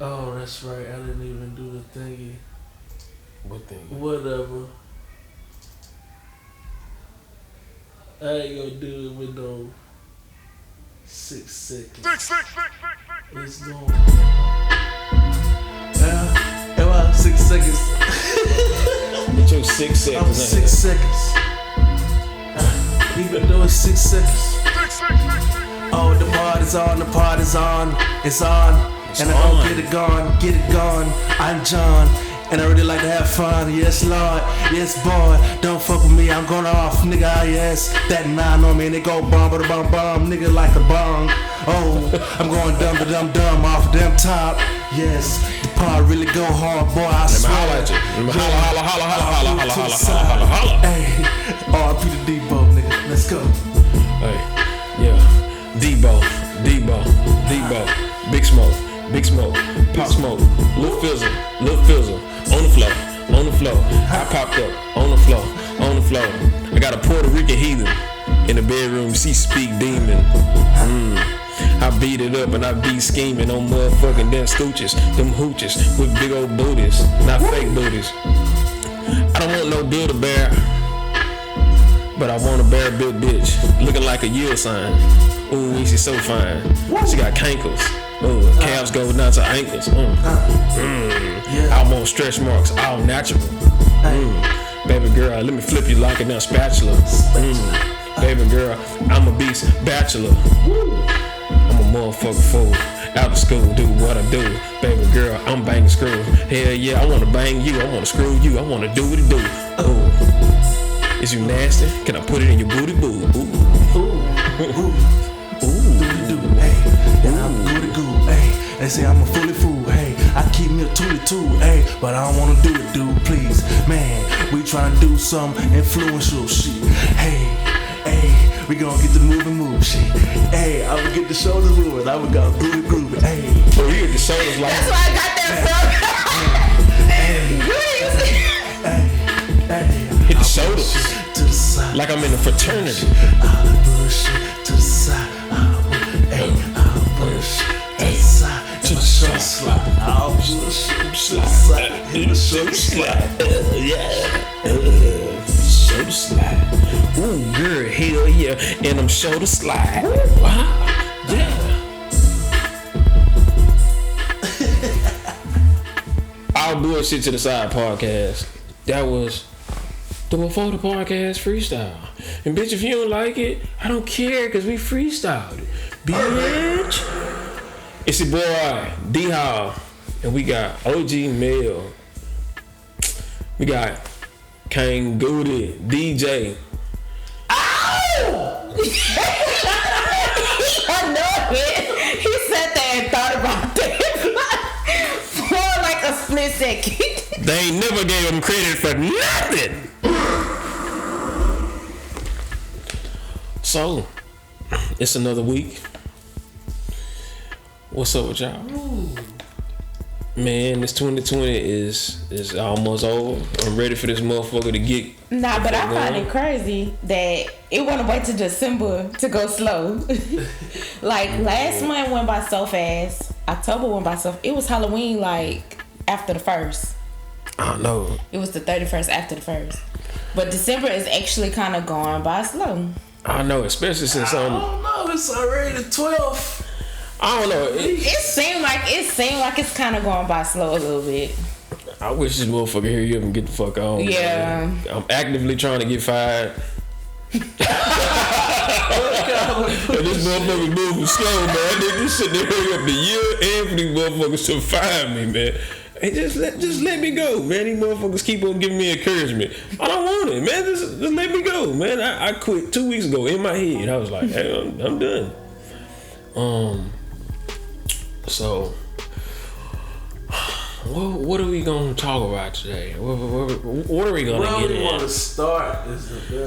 Oh, that's right. I didn't even do the thingy. What thing? Whatever. I ain't gonna do it with no 6 seconds. It's going. It was 6 seconds. It took 6 seconds. I'm 6 seconds. Even though it's 6 seconds. Oh, the party's on, the party's on. It's on. And I don't get it gone. I'm John. And I really like to have fun, yes Lord, yes boy. Don't fuck with me, I'm going off, nigga, yes. That 9 on me and it go bum, nigga like a bong. Oh, I'm going dumb off them top. Yes, the part really go hard, boy, I swear. Let me holla. Hey, R.P. to deebo, nigga, let's go. Hey, yeah, deebo, Big Smoke, Pop Smoke, Lil Fizzle, on the floor. I popped up, on the floor. I got a Puerto Rican heathen in the bedroom, she speak demon. I beat it up and I be scheming on motherfucking them scooches, them hooches with big old booties, not fake booties. I don't want no Build-A-Bear, but I want a bear built bitch, looking like a yield sign. Ooh, she's so fine. She got cankles. Ooh, calves go down to ankles. I want stretch marks, all natural. Baby girl, let me flip you like a spatula. Baby girl, I'm a beast bachelor. I'm a motherfucker fool. Out of school, do what I do. Baby girl, I'm banging screws. Hell yeah, I wanna bang you, I wanna screw you, I wanna do what it do. Ooh, is you nasty? Can I put it in your booty boo? And I'm goody-goo, ayy. They say I'm a fully fool, hey. I keep me a tootie-too, ayy. But I don't wanna do it, dude, please. Man, we tryna do some influential shit. Hey, we gon' get the move shit. Hey, I would get the shoulders moving. I would go groovy, hey. So you get the shoulders like. That's where I got that from. Hit the shoulders. To the side. Like I'm in a fraternity. I'll push it to the side. I'll push to the side. To the shoulder slide. I'll push it to the side. In the shoulder slide. Shoulder slide. Ooh, girl, hell yeah. And I'm shoulder slide. Wow. Yeah. I'll bullshit to the side podcast. That was the Before the Podcast freestyle. And bitch, if you don't like it, I don't care, cause we freestyled it. Bitch. It's your boy D-Hall. And we got OG Mel. We got Kane Goody, DJ. Ow! I know it. He sat there and thought about that for like a split second. They ain't never gave him credit for nothing. So, it's another week. What's up with y'all? Man, this 2020 is almost over. I'm ready for this motherfucker to get. Nah, but I find it crazy that it want to wait till December to go slow. Like last month went by so fast. October went by so. It was Halloween like after the 1st. I don't know. It was the 31st after the 1st. But December is actually kind of going by slow. I know, especially since I don't know. It's already the 12th. I don't know. It seemed like it's kind of going by slow a little bit. I wish this motherfucker here you up and get the fuck on. Yeah. Man. I'm actively trying to get fired. And this motherfucker moving slow, man. This shit they hurry up the year and for these motherfuckers to fire me, man. Hey, just let me go, man. These motherfuckers keep on giving me encouragement. I don't want it, man. Just let me go, man. I quit 2 weeks ago in my head. I was like, hey, I'm done. So, what are we gonna talk about today? What are we gonna get in? Where we want to start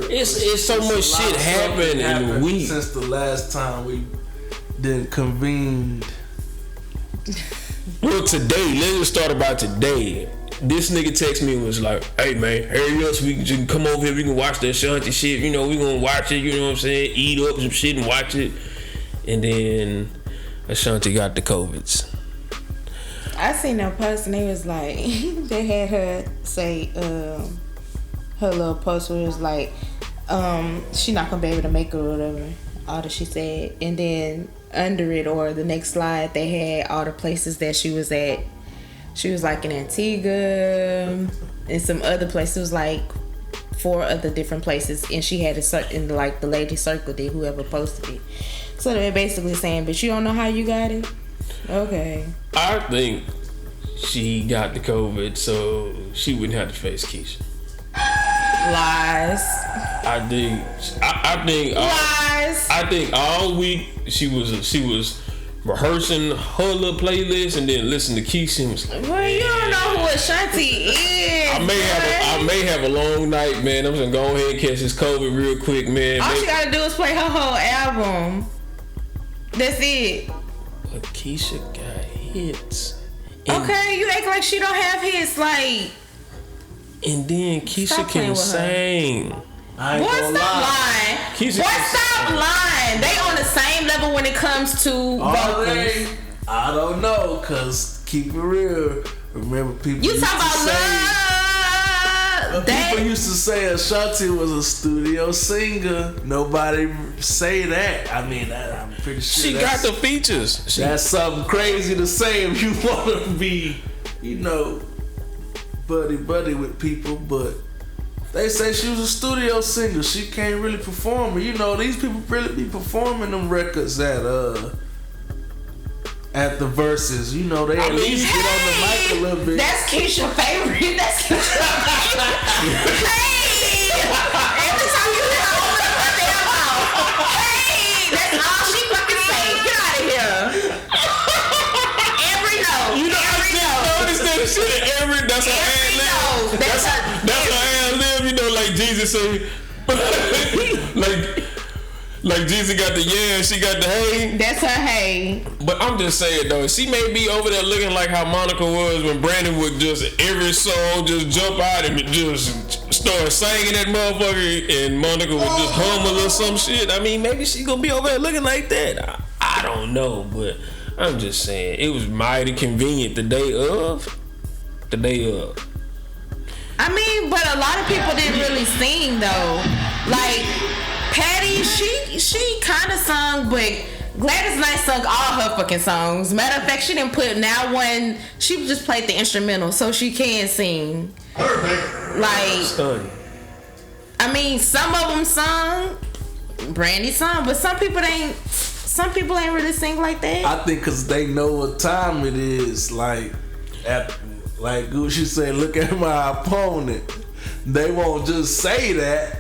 It's so much shit happened in the week since the last time we did convened. Well, today, let's just start about today. This nigga text me and was like, hey man, hurry up so we can come over here, we can watch that Shanti shit, you know, we gonna watch it, you know what I'm saying, eat up some shit and watch it. And then Ashanti got the COVIDs. I seen them post and they was like, they had her say, her little post where it was like, she not gonna be able to make it or whatever. All that she said, and then under it or the next slide, they had all the places that she was at. She was like in Antigua and some other places. It was like 4 other different places, and she had a certain like the lady circled it, whoever posted it. So they're basically saying, but you don't know how you got it. Okay. I think she got the COVID so she wouldn't have to face Keisha. Lies. I think Lies. I think all week she was rehearsing her little playlist and then listening to Keisha and was like, well, you don't know who Ashanti is. I may have a long night, man. I'm just gonna go ahead and catch this COVID real quick, man. All she gotta do is play her whole album. That's it. But Keisha got hits. Okay, you act like she don't have hits, like. And then Keisha can sing. Boy, stop lying. Boy, stop lying. They on the same level when it comes to vocals. I don't know, cause keep it real. Remember, people. You talking about love? People used to say Ashanti was a studio singer. Nobody say that. I mean, I'm pretty sure she got the features. That's something crazy to say if you want to be, buddy with people, but they say she was a studio singer. She can't really perform. These people really be performing them records at the verses. They at least get on the mic a little bit. That's Keisha's favorite. That's Keisha's favorite. Hey! Every time you hear her open her damn mouth. Hey! That's all she fucking say. Get out of here. Every note. That's her ad lib. That's her ad lib. Like Jesus say, like Jesus got the yeah, she got the hey. That's her hey. But I'm just saying though, she may be over there looking like how Monica was when Brandon would just every song just jump out and just start singing that motherfucker, and Monica would just hum a little some shit. I mean, maybe she gonna be over there looking like that. I don't know, but I'm just saying it was mighty convenient the day of. I mean, but a lot of people didn't really sing though. Like Patty, she kind of sung, but Gladys Knight sung all her fucking songs. Matter of fact, she didn't put now one. She just played the instrumental, so she can sing. Like, I mean, some of them sung. Brandy sung, but some people ain't. Some people ain't really sing like that. I think because they know what time it is. Like Gucci said, look at my opponent. They won't just say that,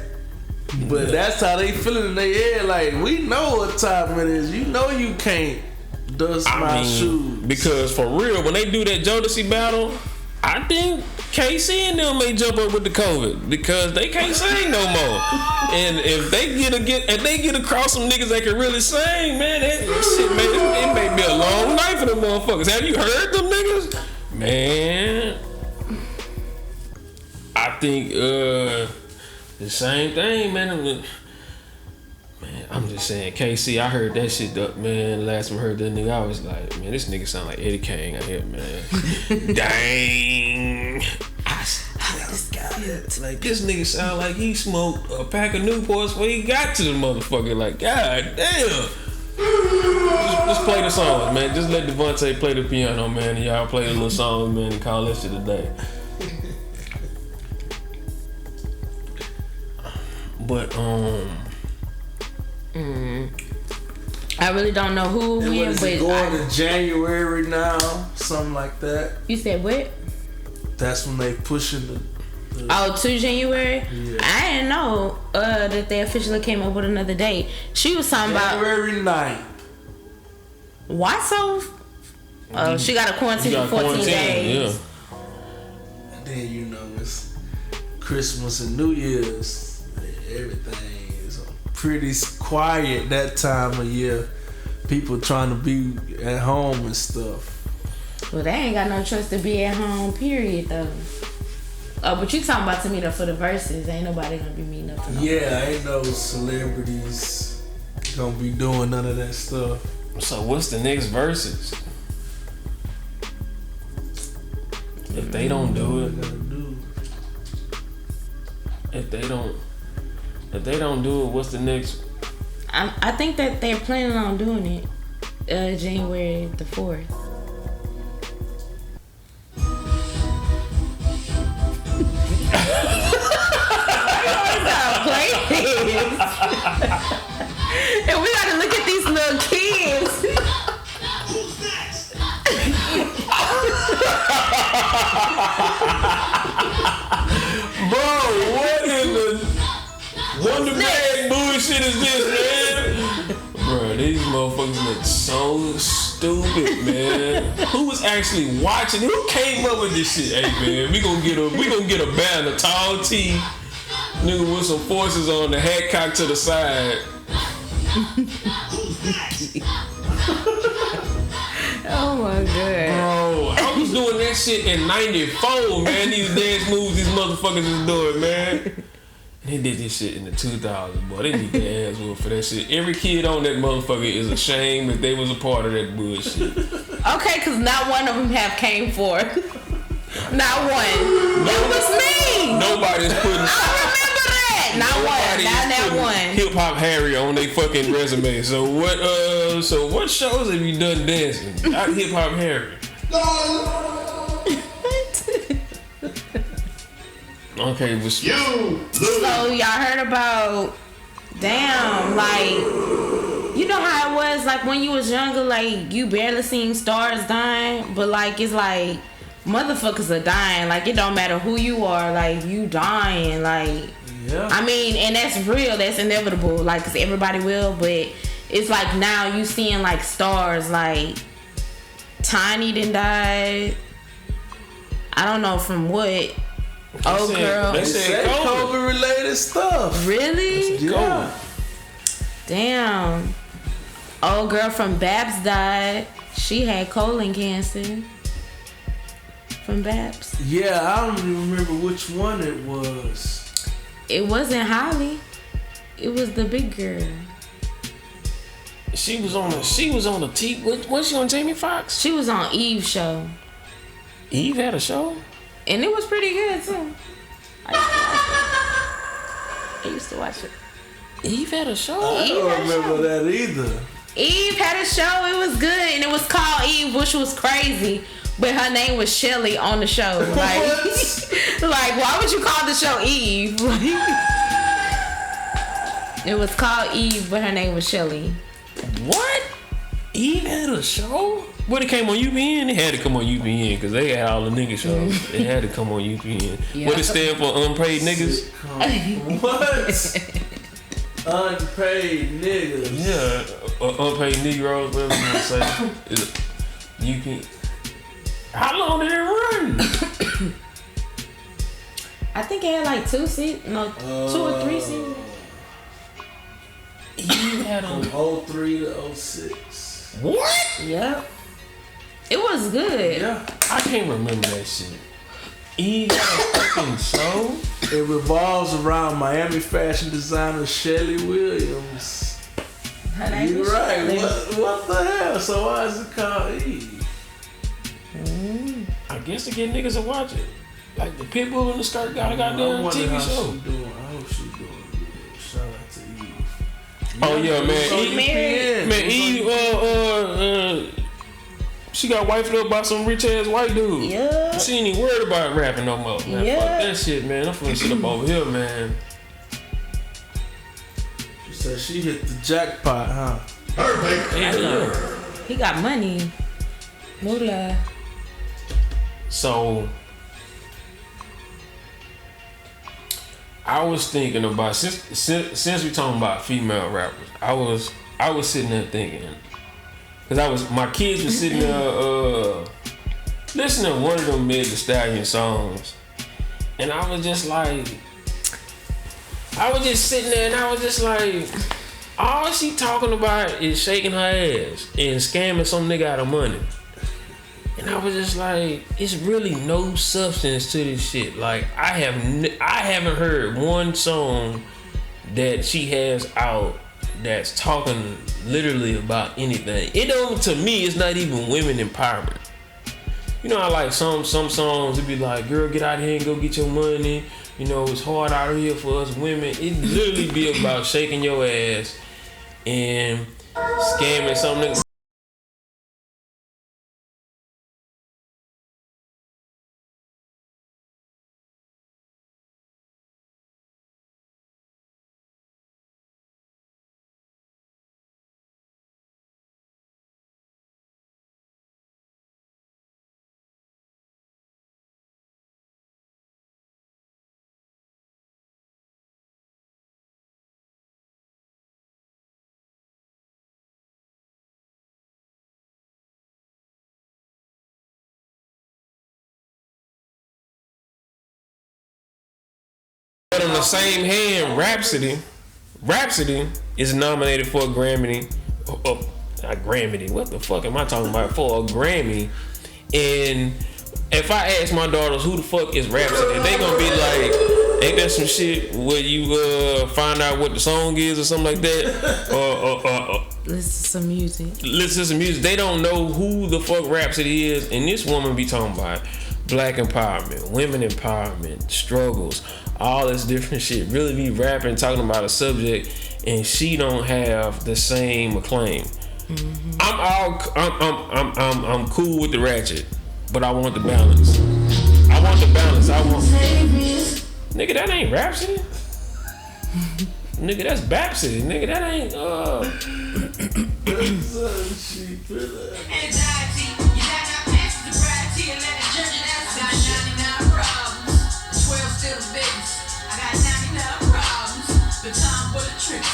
but that's how they feeling in their head. Like, we know what time it is. You know you can't dust my shoes. Because for real, when they do that Jodeci battle, I think KC and them may jump up with the COVID because they can't sing no more. And if they get across some niggas that can really sing, man, it may be a long night for them motherfuckers. Have you heard them niggas? Man, I think the same thing, man. I'm just saying, KC, I heard that shit up, man. Last time I heard that nigga, I was like, man, this nigga sound like Eddie Kane out here, man. Dang. This guy, like, this nigga sound like he smoked a pack of Newports before he got to the motherfucker. Like, god damn. Just play the songs, man. Just let Devontae play the piano, man. And y'all play the little songs, man, and call that shit a day. But I really don't know who we in, but going to January now, something like that. You said what? That's when they pushing the to January. Yeah. I didn't know that they officially came up with another date. She was talking January about 9th. Why so? Oh, she got a quarantine for 14 days. Yeah. And then it's Christmas and New Year's. Everything is pretty quiet that time of year. People trying to be at home and stuff. Well, they ain't got no choice to be at home, period, though. Oh, but you talking about to meet up for the verses. Ain't nobody gonna be meeting up for no ain't no celebrities gonna be doing none of that stuff. So what's the next verses? If they don't do it, if they don't do it, what's the next? I think that they're planning on doing it January the 4th. And we gotta look at these little kids. Bro, what in the Wonder Bag bullshit is this, man? Bro, these motherfuckers look so stupid, man. Who was actually watching? Who came up with this shit? Hey, man, we gonna get a band of tall T, nigga with some forces on the hat cocked to the side. Oh my god. Bro, I was doing that shit in 94, man. These dance moves these motherfuckers is doing, man. They did this shit in the 2000s, boy. They need their ass whooped for that shit. Every kid on that motherfucker is ashamed that they was a part of that bullshit. Okay, because not one of them have came forth. Not one. It was me. Nobody's putting... I remember that. Not one. Not that one. Hip Hop Harry on their fucking resume. So what shows have you done dancing? Not Hip Hop Harry. Okay, but so y'all heard about like you know how it was like when you was younger, like you barely seen stars dying, but like it's like motherfuckers are dying, like it don't matter who you are, like you dying, like yeah. I mean, and that's real, that's inevitable, like 'cause everybody will, but it's like now you seeing like stars, like Tiny done died. I don't know from what. They said COVID related stuff. Really? Yeah. Damn. Old girl from Babs died. She had colon cancer. From Babs. Yeah, I don't even remember which one it was. It wasn't Holly. It was the big girl. She was on the T. Was she on Jamie Foxx? She was on Eve's show. Eve had a show? And it was pretty good too. I used to watch it. Eve had a show? I don't remember that either. Eve had a show. It was good. And it was called Eve, which was crazy. But her name was Shelly on the show. Like, like why would you call the show Eve? It was called Eve, but her name was Shelly. What? Eve had a show? When it came on UPN, it had to come on UPN because they had all the nigga shows. It had to come on UPN. Yeah. What it stand for? Unpaid niggas? What? Unpaid niggas. Yeah, unpaid Negroes, whatever you want to say. UPN. How long did it run? I think it had like 2 or 3 seasons. You had from 03 to 06. What? Yep. It was good. Yeah. I can't remember that shit. Eve had a fucking show? It revolves around Miami fashion designer Shelly Williams. Her name You're was right. Shelly. What the hell? So why is it called Eve? I guess to get niggas to watch it. Like the Pitbull and the Skirt got a goddamn TV show. I hope she doing good. Shout out to Eve. Oh yeah, man. Eve, she got wifed up by some rich ass white dude. Yeah. She ain't even worried about rapping no more. Man, yeah. Fuck that shit, man. I'm finna sit up over here, man. She said she hit the jackpot, huh? Perfect. Yeah. He got money. Moolah. So I was thinking about since we talking about female rappers, I was sitting there thinking, because my kids were sitting there listening to one of them Meg Thee Stallion songs, and I was just sitting there and I was just like, all she talking about is shaking her ass and scamming some nigga out of money. And I was just like, it's really no substance to this shit. Like, I haven't heard one song that she has out that's talking literally about anything. It don't, to me, it's not even women empowerment. You know how like some songs it be like, girl, get out here and go get your money. You know, it's hard out here for us women. It literally be about shaking your ass and scamming some niggas. But on the same hand, Rhapsody is nominated for a Grammy. Not Grammy. What the fuck am I talking about? For a Grammy. And if I ask my daughters who the fuck is Rhapsody, they gonna be like, ain't that some shit where you find out what the song is or something like that? Listen to some music. Listen to some music. They don't know who the fuck Rhapsody is. And this woman be talking about black empowerment, women empowerment, struggles, all this different shit. Really be rapping, talking about a subject, and she don't have the same acclaim. Mm-hmm. I'm cool with the ratchet, but I want the balance. Nigga, that ain't Rhapsody. Nigga, that's Bapsody. Nigga, that ain't Anxiety, you got not past the variety and let it judge it out. I got 99 problems, 12 still the biggest. I got 99 problems, but time full of tricks.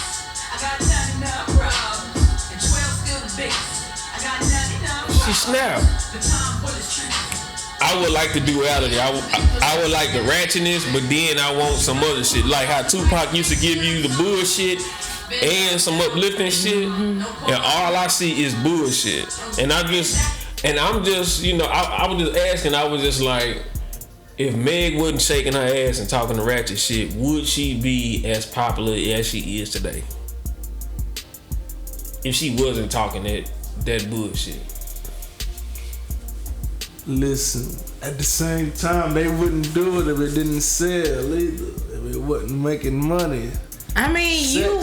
I got 99 problems, and 12 still the biggest. I got 99 problems, she snapped. but time full of tricks. I would like the duality. I would like the ratchetness, but then I want some other shit. Like how Tupac used to give you the bullshit and some uplifting shit, and all I see is bullshit. And I'm just, you know, I was just asking. I was just like, if Meg wasn't shaking her ass and talking the ratchet shit, would she be as popular as she is today? If she wasn't talking that bullshit. Listen, at the same time, they wouldn't do it if it didn't sell either. If it wasn't making money. I mean, you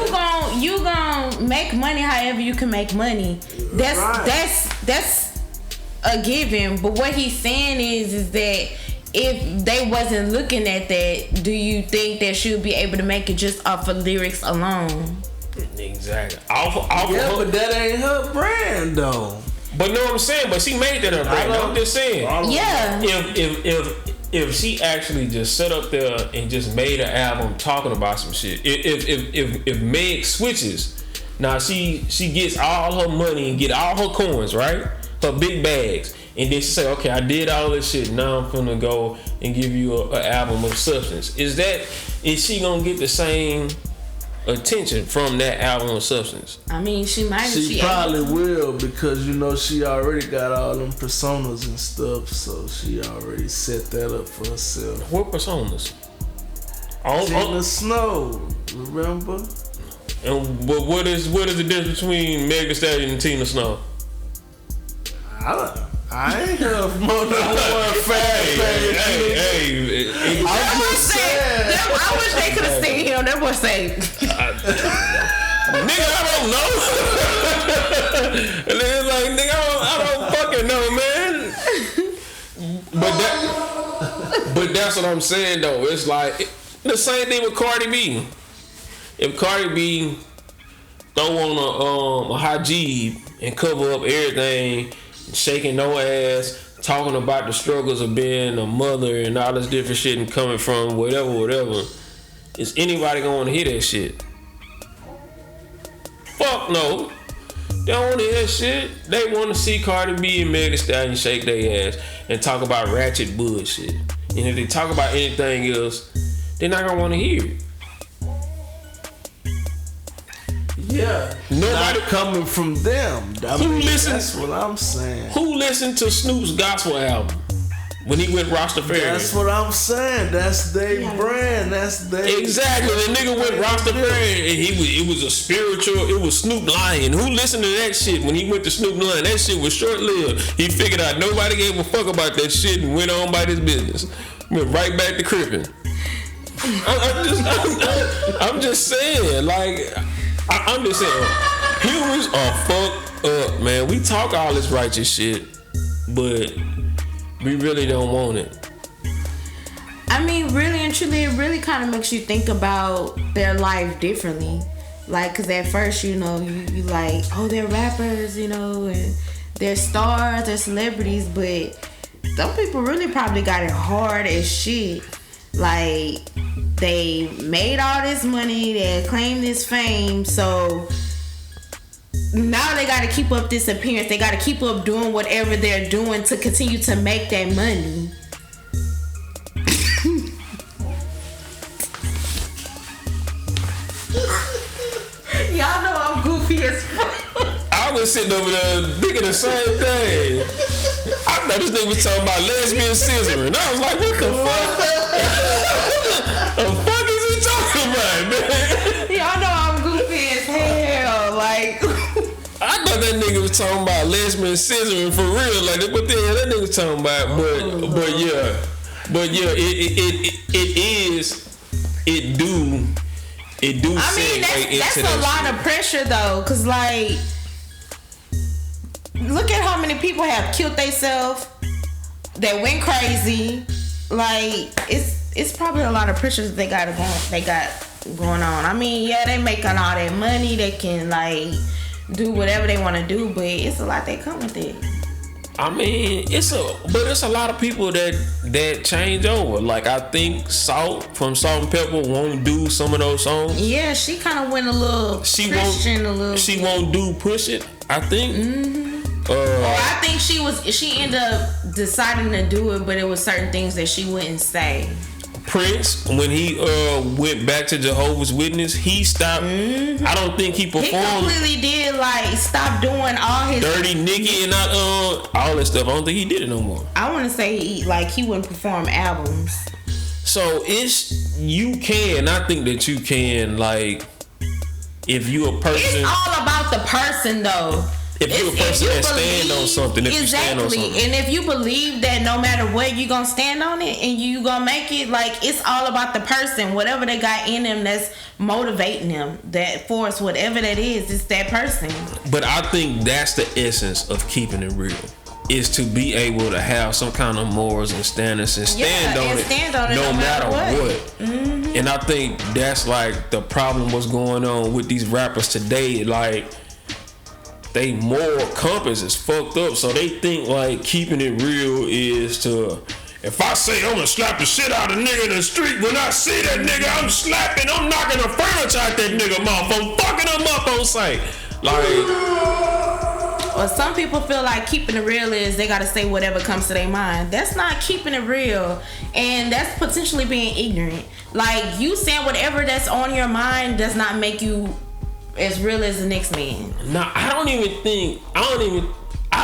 gon' make money however you can make money. That's a given. But what he's saying is that if they wasn't looking at that, do you think that she'll be able to make it just off of lyrics alone? Exactly. But that ain't her brand though. But know what I'm saying? But she made that her brand. I'm just saying. Yeah. If she actually just sat up there and just made an album talking about some shit. If Meg switches, now she gets all her money and get all her coins, right? Her big bags. And then she say, okay, I did all this shit. Now I'm finna go and give you an album of substance. Is she gonna get the same attention from that album of substance? I mean, she might. She probably will, because you know she already got all them personas and stuff, so she already set that up for herself. What personas? Tina Snow, remember? And what is the difference between Meg Thee Stallion and Tina Snow? I ain't heard more than one fact. I wish they could have seen him. That boy say, nigga, I don't know. And then it's like, nigga, I don't fucking know, man. But that's what I'm saying though. It's like the same thing with Cardi B. If Cardi B throw on a hijab and cover up everything, shaking no ass, talking about the struggles of being a mother and all this different shit and coming from whatever, is anybody gonna hear that shit? Fuck no. They don't wanna hear that shit. They wanna see Cardi B and Meg Thee Stallion shake their ass and talk about ratchet bullshit. And if they talk about anything else, they're not gonna wanna hear it. Yeah, nobody coming from them. That's what I'm saying. Who listened to Snoop's gospel album? When he went Rastafarian. That's what I'm saying. That's their brand. That's their Exactly. The nigga went Rastafarian and it was a spiritual, it was Snoop Lion. Who listened to that shit when he went to Snoop Lion? That shit was short lived. He figured out nobody gave a fuck about that shit and went on by his business. Went right back to crippin'. I'm just saying, like, I'm just saying, humans are fucked up, man. We talk all this righteous shit, but we really don't want it. I mean, really and truly, it really kind of makes you think about their life differently. Like, cause at first, you know, you like, oh, they're rappers, you know, and they're stars, they're celebrities, but some people really probably got it hard as shit. Like, they made all this money, they claimed this fame, so now they gotta keep up this appearance. They gotta keep up doing whatever they're doing to continue to make that money. Y'all know I'm goofy as fuck. I was sitting over there thinking the same thing. I thought this nigga was talking about lesbian scissoring. I was like, what the fuck? The fuck is he talking about, man? Y'all know I'm goofy as hell. Like, I thought that nigga was talking about lesbian scissoring for real. Like, what the hell that nigga was talking about? But yeah, it do. I mean, that's a lot of pressure though, cause like, look at how many people have killed themselves, that went crazy. Like, it's probably a lot of pressures they got going on. I mean, yeah, they making all that money, they can like do whatever they want to do, but it's a lot that come with it. I mean, it's a lot of people that change over. Like, I think Salt from Salt and Pepper won't do some of those songs. Yeah, she kind of went a little Christian a little. She won't do Push It, I think. Mm-hmm. Or I think she ended up deciding to do it, but it was certain things that she wouldn't say. Prince, when he went back to Jehovah's Witness, he stopped. Mm-hmm. I don't think he performed. He completely did like stop doing all his Dirty Nicki and all that stuff. I don't think he did it no more. I want to say he wouldn't perform albums. So I think that you can, like, if you a person. It's all about the person though. If you're a person that stand on something, exactly. You stand on something. And if you believe that no matter what, you gonna stand on it and you gonna make it, like, it's all about the person. Whatever they got in them that's motivating them, that force, whatever that is, it's that person. But I think that's the essence of keeping it real. Is to be able to have some kind of morals and standards and stand on it no matter what. Mm-hmm. And I think that's like the problem what's going on with these rappers today. Like, they moral compass is fucked up, so they think like keeping it real is to, if I say I'm gonna slap the shit out of a nigga in the street, when I see that nigga, I'm slapping, I'm knocking the furniture out that nigga mouth, I'm fucking him up on sight. Like, or some people feel like keeping it real is they gotta say whatever comes to their mind. That's not keeping it real, and that's potentially being ignorant. Like, you saying whatever that's on your mind does not make you as real as the next man. Nah, I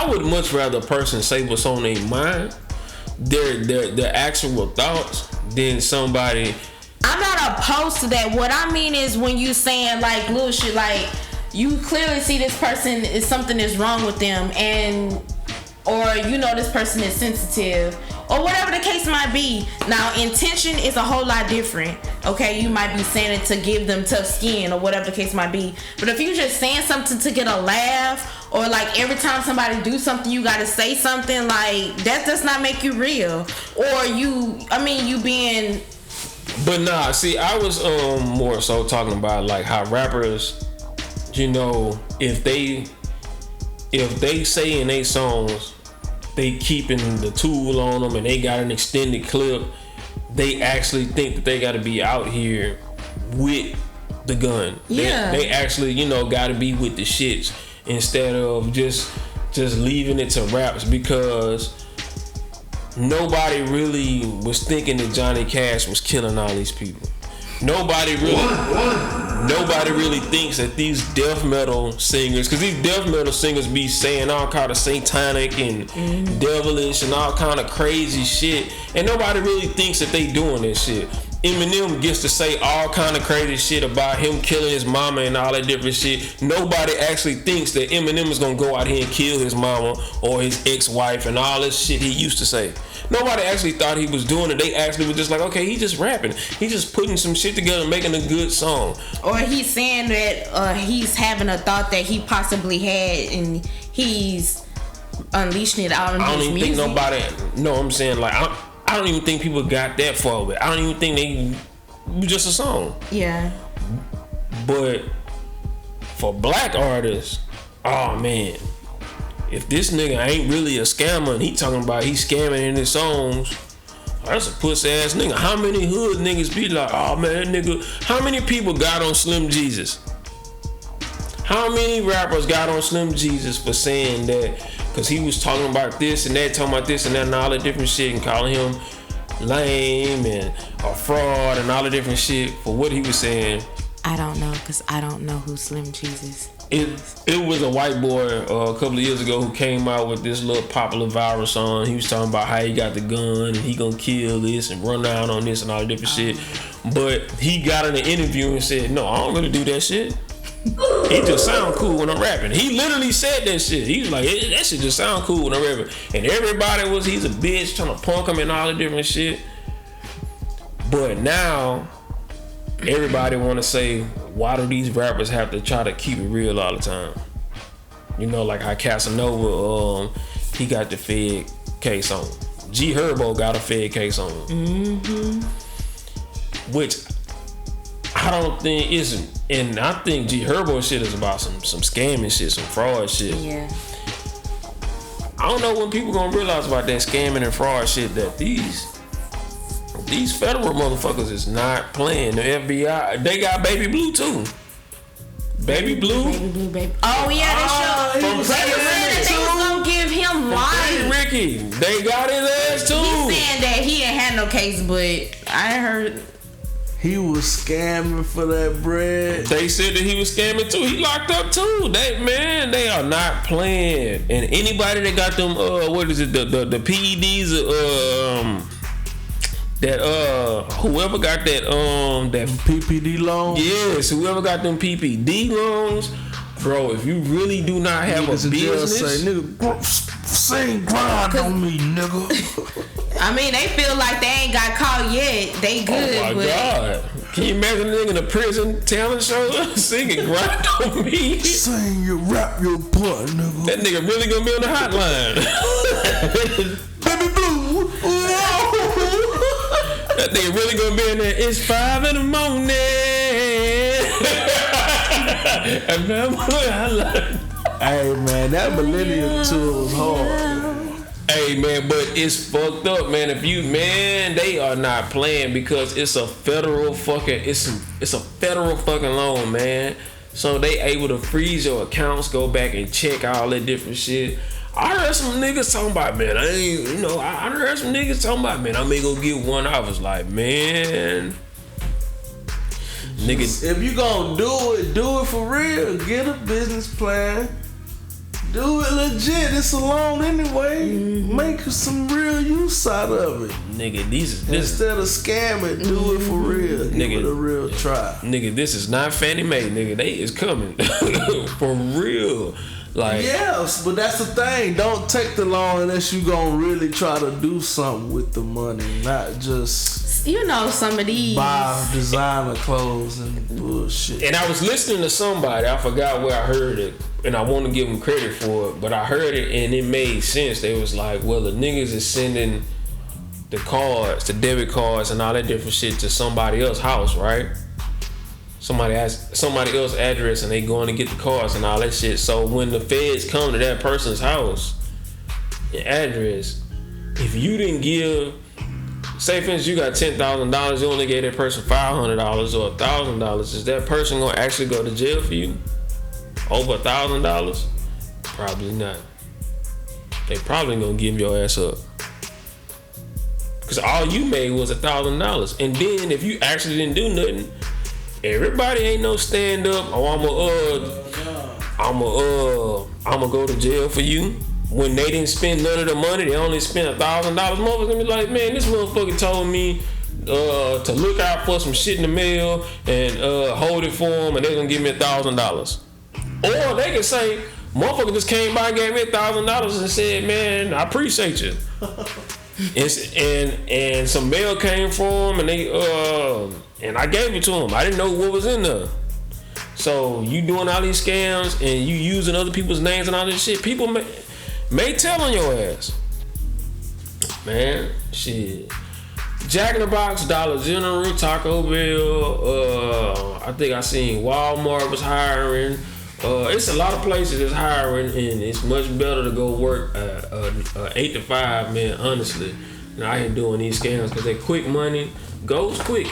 would much rather a person say what's on their mind, their actual thoughts, than somebody. I'm not opposed to that. What I mean is when you saying like little shit, like you clearly see this person is something is wrong with them, and or you know this person is sensitive, or whatever the case might be. Now, intention is a whole lot different. Okay, you might be saying it to give them tough skin or whatever the case might be. But if you just saying something to get a laugh, or like every time somebody do something you gotta say something, like that does not make you real. Or you being. But nah, see, I was more so talking about like how rappers, you know, if they say in their songs they keeping the tool on them and they got an extended clip, they actually think that they got to be out here with the gun. Yeah. They actually, you know, got to be with the shits instead of just leaving it to raps, because nobody really was thinking that Johnny Cash was killing all these people. Nobody really. nobody really thinks that these death metal singers, because these death metal singers be saying all kind of satanic and devilish and all kind of crazy shit, and nobody really thinks that they doing this shit. Eminem gets to say all kind of crazy shit about him killing his mama and all that different shit. Nobody actually thinks that Eminem is gonna go out here and kill his mama or his ex-wife and all this shit he used to say. Nobody actually thought he was doing it. They actually were just like, okay, he's just rapping. He's just putting some shit together, making a good song. Or he's saying that he's having a thought that he possibly had and he's unleashing it out in his music. I don't even think nobody. No, I'm saying like I don't even think people got that far with it. I don't even think it was just a song. Yeah. But for black artists, oh man. If this nigga ain't really a scammer and he talking about he scamming in his songs, that's a pussy ass nigga. How many hood niggas be like, oh man, that nigga, how many people got on Slim Jesus? How many rappers got on Slim Jesus for saying that, cause he was talking about this and that, talking about this and that and all that different shit and calling him lame and a fraud and all the different shit for what he was saying? I don't know, cause I don't know who Slim Jesus is. It was a white boy a couple of years ago who came out with this little popular viral song. He was talking about how he got the gun and he gonna kill this and run down on this and all the different shit. But he got in an interview and said, no, I don't really do that shit. It just sound cool when I'm rapping. He literally said that shit. He was like, that shit just sound cool when I'm rapping. And everybody was, he's a bitch trying to punk him and all the different shit. But now everybody want to say, why do these rappers have to try to keep it real all the time? You know, like how Casanova, he got the Fed case on. G Herbo got a Fed case on. Which I don't think isn't. And I think G Herbo shit is about some scamming shit, some fraud shit. Yeah. I don't know when people gonna realize about that scamming and fraud shit, that these federal motherfuckers is not playing. The FBI, they got Baby Blue too. Baby Blue. Baby. Oh yeah, they showed. They was gonna give him life. Ricky, they got his ass too. He's saying that he ain't had no case, but I heard he was scamming for that bread. They said that he was scamming too. He locked up too. They are not playing. And anybody that got them, what is it, the PEDs, that whoever got that PPD loans. Yes, whoever got them PPD loans, bro. If you really do not have a business, say, nigga, sing grind on me, nigga. I mean, they feel like they ain't got caught yet. They good. Oh my God! Can you imagine a nigga in a prison talent show singing grind on me? Sing your rap your butt, nigga. That nigga really gonna be on the hotline. Baby Blue. That nigga really gonna be in there. It's 5 in the morning. Hey man, that millennial tour was hard. Hey man, but it's fucked up, man. They are not playing because it's a federal fucking loan, man. So they able to freeze your accounts, go back and check all that different shit. I heard some niggas talking about, man, I heard some niggas talking about, man, I may go get one. I was like, man, nigga, if you gonna do it for real. Get a business plan. Do it legit. It's a loan anyway. Make some real use out of it. Nigga, instead of scamming, do it for real. Give it a real try. Nigga, this is not Fannie Mae, nigga. They is coming. For real. Like, yes, but that's the thing. Don't take the loan unless you gonna really try to do something with the money, not just some of these buy designer clothes and bullshit. And I was listening to somebody, I forgot where I heard it, and I want to give them credit for it, but I heard it and it made sense. They was like, well, the niggas is sending the cards, the debit cards and all that different shit to somebody else's house, right? Somebody else's address and they going to get the cards and all that shit. So when the feds come to that person's house, your address, if you didn't give, say for instance you got $10,000, you only gave that person $500 or $1,000, is that person gonna actually go to jail for you? Over $1,000? Probably not. They probably gonna give your ass up. Cause all you made was $1,000. And then if you actually didn't do nothing, Everybody ain't no stand up. Oh, I'ma go to jail for you. When they didn't spend none of the money, they only spent $1,000. Motherfuckers gonna be like, man, this motherfucker told me to look out for some shit in the mail and hold it for them, and they're gonna give me $1,000. Or they can say, motherfucker just came by and gave me $1,000 and said, man, I appreciate you. and some mail came for them, and they and I gave it to them. I didn't know what was in there. So you doing all these scams and you using other people's names and all this shit, people may tell on your ass. Man, shit. Jack in the Box, Dollar General, Taco Bell, I think I seen Walmart was hiring. It's a lot of places that's hiring, and it's much better to go work 8 to 5, man, honestly. And I ain't doing these scams because they quick money goes quick.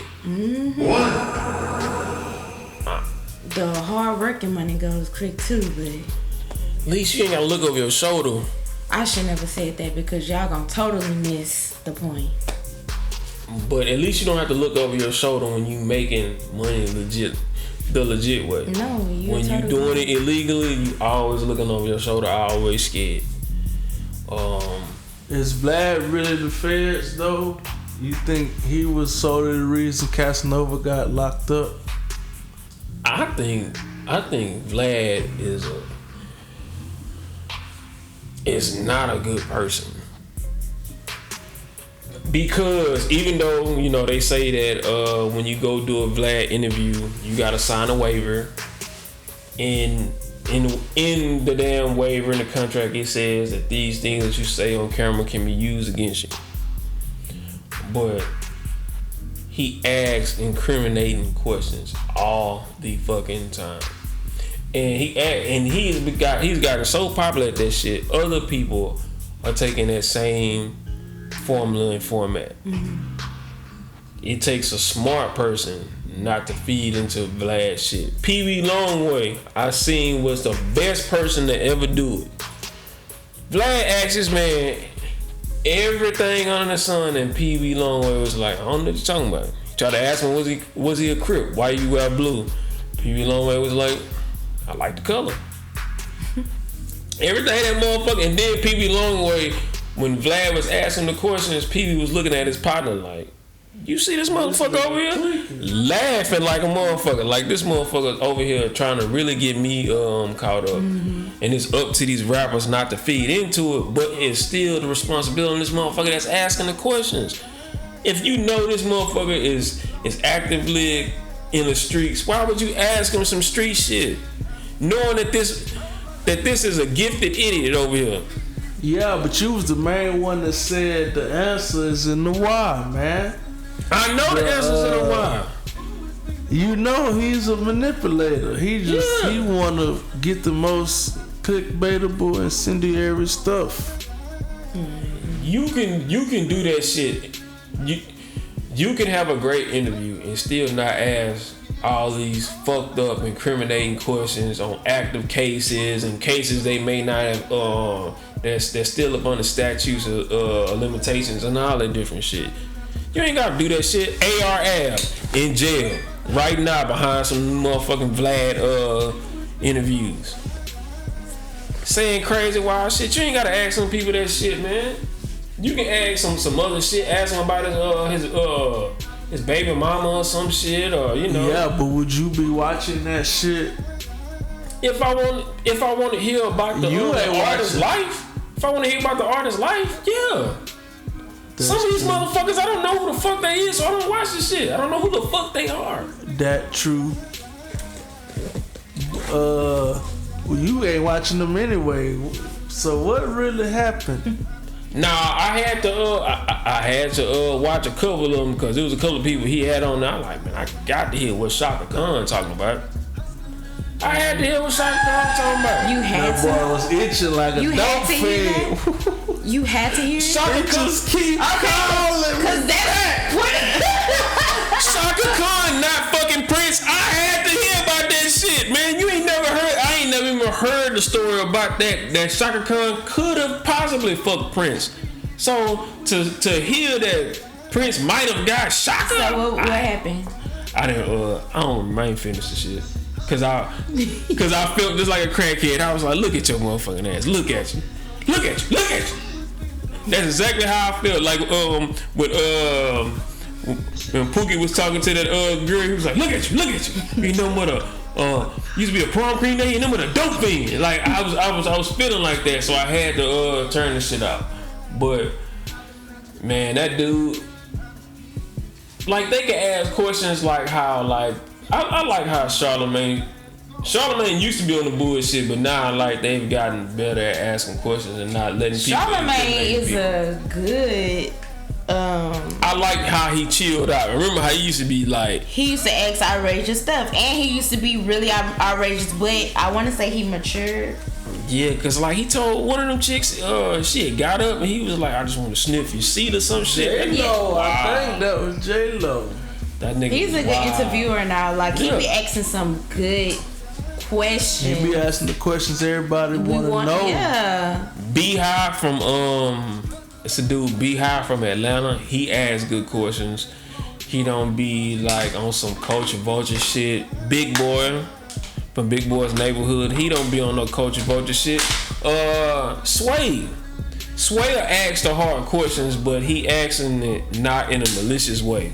The hard working money goes quick too, but at least you ain't gotta look over your shoulder. I should never said that because y'all gonna totally miss the point. But at least you don't have to look over your shoulder when you making money the legit way. No, when you doing it illegally, you always looking over your shoulder, always scared. Is Vlad really the feds though? You think he was solely the reason Casanova got locked up? I think Vlad is not a good person. Because even though, you know, they say that when you go do a Vlad interview, you gotta sign a waiver. In the damn waiver in the contract, it says that these things that you say on camera can be used against you. But he asks incriminating questions all the fucking time, and he's gotten so popular at that shit. Other people are taking that same formula and format. Mm-hmm. It takes a smart person not to feed into Vlad shit. Pee-wee Longway, I seen, was the best person to ever do it. Vlad asked this man everything under the sun, and Pee-wee Longway was like, I don't know what you're talking about. He tried to ask him, was he a Crip? Why you wear blue? Pee-wee Longway was like, I like the color. Everything that motherfucker, and then Pee-wee Longway, when Vlad was asking the questions, Pee-wee was looking at his partner like, you see this motherfucker over here? Laughing like a motherfucker. Like this motherfucker over here trying to really get me caught up. Mm-hmm. And it's up to these rappers not to feed into it, but it's still the responsibility of this motherfucker that's asking the questions. If you know this motherfucker is actively in the streets, why would you ask him some street shit? Knowing that this is a gifted idiot over here. Yeah, but you was the main one that said the answer is in the why, man. I know the answers to the why. You know he's a manipulator. He wanna get the most clickbaitable, incendiary stuff. You can do that shit. You can have a great interview and still not ask all these fucked up incriminating questions on active cases and cases they may not have they're still up on the statutes of limitations and all that different shit. You ain't gotta do that shit. AR in jail right now behind some motherfucking Vlad interviews, saying crazy wild shit. You ain't gotta ask some people that shit, man. You can ask some other shit. Ask him about his baby mama or some shit, or you know. Yeah, but would you be watching that shit? If I want to hear about the artist's life, if I want to hear about the artist's life, yeah. Some of these motherfuckers, I don't know who the fuck they is, so I don't watch this shit. I don't know who the fuck they are. That true. Well, you ain't watching them anyway. So what really happened? Nah, I had to watch a couple of them because there was a couple of people he had on there. I'm like, man, I got to hear what Shaka Khan talking about. I had to hear what Shaka Khan talking about. You had that to. That boy was itching like a dog fed. You had to hear it? Shaka just keep calling. Cause that's Shaka Khan, not fucking Prince. I had to hear about that shit, man. You ain't never heard. I ain't never even heard the story about that Shaka Khan could have possibly fucked Prince. So to hear that Prince might have got Shaka. So what happened? I ain't finished the shit. Cause I felt just like a crackhead. I was like, look at your motherfucking ass. Look at you. Look at you. Look at you. That's exactly how I felt. Like when Pookie was talking to that girl, he was like, look at you. Look at you. You know what used to be a prom queen day, and then with a dope fiend. Like I was feeling like that, so I had to turn this shit out. But man, that dude, like they can ask questions like how like I like how Charlamagne used to be on the bullshit, but now like they've gotten better at asking questions and not letting people. Charlamagne is a good. I like how he chilled out. Remember how he used to be like. He used to ask outrageous stuff, and he used to be really outrageous. But I want to say he matured. Yeah, cause like he told one of them chicks, she had got up and he was like, I just want to sniff your seat or some shit. J-Lo, wow. I think that was J-Lo. That nigga. He's a good interviewer now. Like he be asking some good questions. He be asking the questions everybody want to know. Yeah. Beehive from it's a dude Beehive from Atlanta. He asks good questions. He don't be like on some culture vulture shit. Big Boy from Big Boy's Neighborhood. He don't be on no culture vulture shit. Sway asks the hard questions, but he asking it not in a malicious way.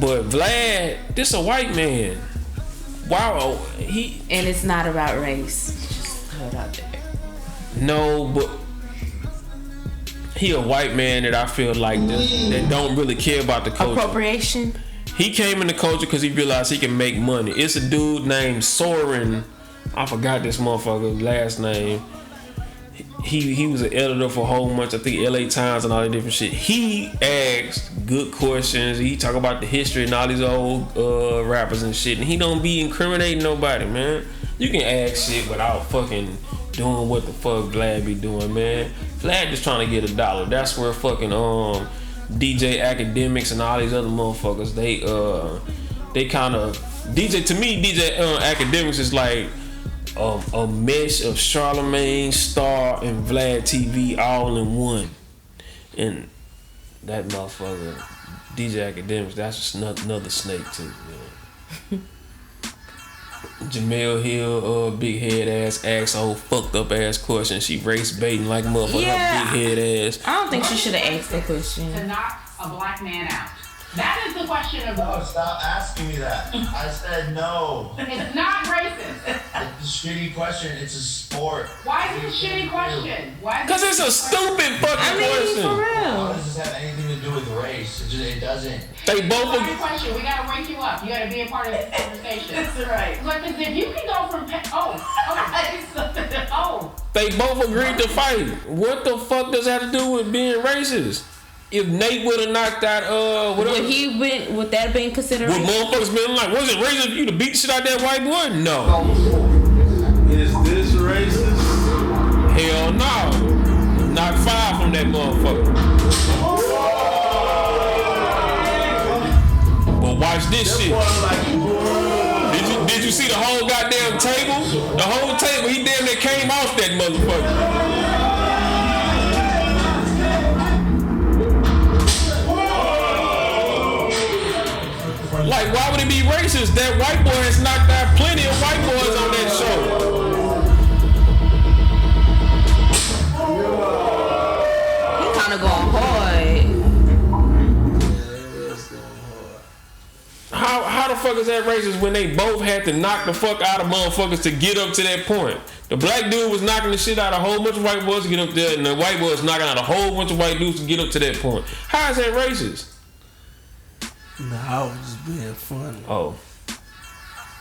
But Vlad, this a white man. Wow, and it's not about race. Just put it out there. No, but he a white man that I feel like that don't really care about the culture. Appropriation. He came in the culture because he realized he can make money. It's a dude named Soren. I forgot this motherfucker's last name. He was an editor for a whole bunch, I think LA Times and all that different shit. He asked good questions. He talk about the history and all these old rappers and shit. And he don't be incriminating nobody, man. You can ask shit without fucking doing what the fuck Vlad be doing, man. Vlad just trying to get $1. That's where fucking DJ Academics and all these other motherfuckers, they kind of DJ Academics is like a mesh of Charlamagne, Star, and Vlad TV all in one. And that motherfucker, DJ Academics, that's just another snake too. Man. Jamel Hill, big head ass, asks old fucked up ass question. She race baiting like a motherfucker, her big head ass. I don't think she should have asked that question. To knock a black man out. That is the question of. No, stop asking me that. I said no. It's not racist. It's a shitty question. It's a sport. Why is it a shitty question? Because it's a stupid fucking question. For real. How does this have anything to do with race? It doesn't. They both. It's a question. We gotta wake you up. You gotta be a part of this conversation. That's right. Like, cause if you can go from They both agreed to fight. What the fuck does that have to do with being racist? If Nate would have knocked out whatever, would that have been considered? Would motherfuckers been like, was it racist for you to beat the shit out that white boy? No. Is this racist? Hell no. Knock 5 from that motherfucker. But watch this shit. Did you see the whole goddamn table? The whole table, he damn near came off that motherfucker. Like, why would it be racist? That white boy has knocked out plenty of white boys on that show. He kind of going hard. How the fuck is that racist when they both had to knock the fuck out of motherfuckers to get up to that point? The black dude was knocking the shit out of a whole bunch of white boys to get up there, and the white boy was knocking out a whole bunch of white dudes to get up to that point. How is that racist? Nah, I was just being funny. Oh.